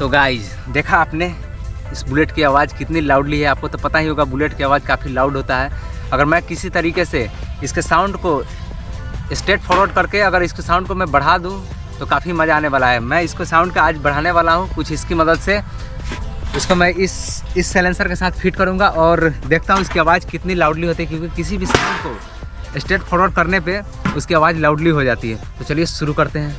तो गाइज देखा आपने इस बुलेट की आवाज़ कितनी लाउडली है। आपको तो पता ही होगा बुलेट की आवाज़ काफ़ी लाउड होता है। अगर मैं किसी तरीके से इसके साउंड को स्ट्रेट फॉरवर्ड करके अगर इसके साउंड को मैं बढ़ा दूं तो काफ़ी मज़ा आने वाला है। मैं इसको साउंड का आज बढ़ाने वाला हूं कुछ इसकी मदद से। इसको मैं इस साइलेंसर के साथ फिट करूंगा और देखता हूं इसकी आवाज़ कितनी लाउडली होती है, क्योंकि किसी भी साउंड को स्ट्रेट फॉरवर्ड करने पे उसकी आवाज़ लाउडली हो जाती है। तो चलिए शुरू करते हैं।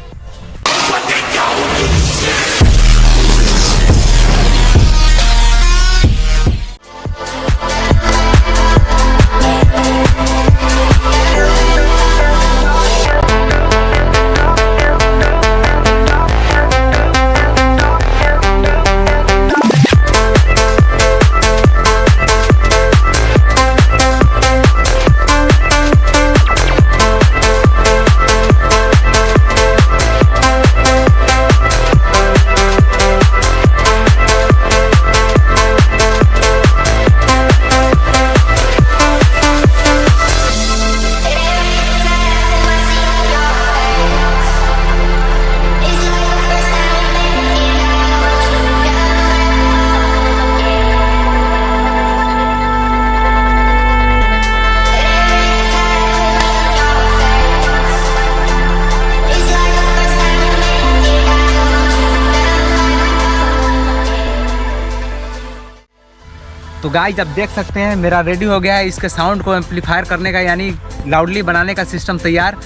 तो गाइस आप देख सकते हैं मेरा रेडी हो गया है इसके साउंड को एम्पलीफायर करने का, यानी लाउडली बनाने का सिस्टम तैयार।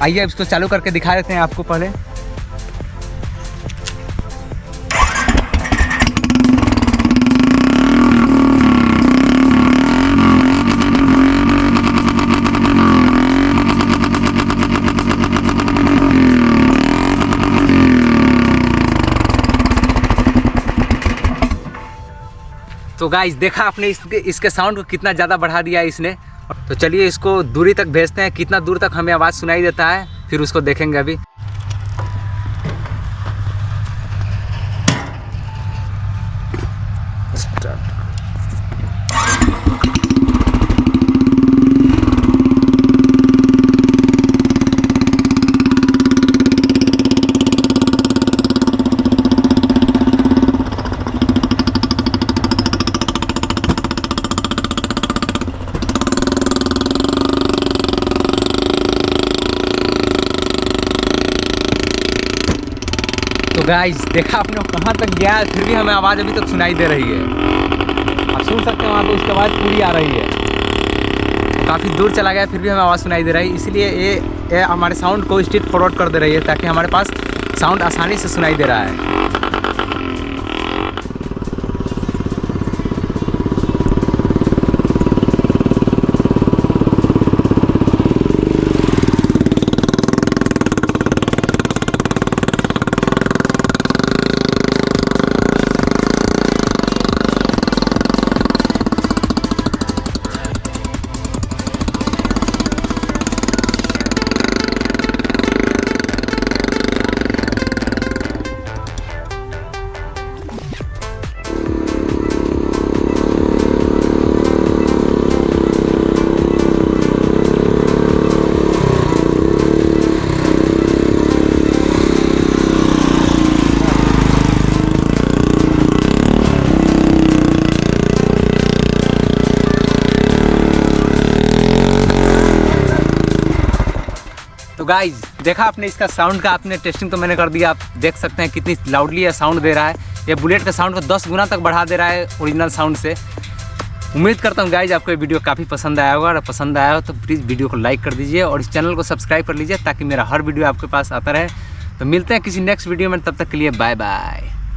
आइए अब इसको चालू करके दिखा देते हैं आपको पहले। तो गाइस देखा आपने इसके साउंड को कितना ज़्यादा बढ़ा दिया है इसने। तो चलिए इसको दूरी तक भेजते हैं, कितना दूर तक हमें आवाज़ सुनाई देता है फिर उसको देखेंगे अभी। तो गाइस देखा आपने कहाँ तक गया है, फिर भी हमें आवाज़ अभी तक सुनाई दे रही है। आप सुन सकते हैं वहाँ पे उसकी आवाज़ पूरी आ रही है। तो काफ़ी दूर चला गया फिर भी हमें आवाज़ सुनाई दे रही है, इसलिए ये हमारे साउंड को स्ट्रेट फॉरवर्ड कर दे रही है ताकि हमारे पास साउंड आसानी से सुनाई दे रहा है। तो गाइज देखा आपने इसका साउंड का, आपने टेस्टिंग तो मैंने कर दिया। आप देख सकते हैं कितनी लाउडली है साउंड दे रहा है। ये बुलेट का साउंड को 10 गुना तक बढ़ा दे रहा है ओरिजिनल साउंड से। उम्मीद करता हूँ गाइज आपको ये वीडियो काफ़ी पसंद आया होगा। अगर पसंद आया हो तो प्लीज़ वीडियो को लाइक कर दीजिए और इस चैनल को सब्सक्राइब कर लीजिए ताकि मेरा हर वीडियो आपके पास आता रहे। तो मिलते हैं किसी नेक्स्ट वीडियो में, तब तक के लिए बाय बाय।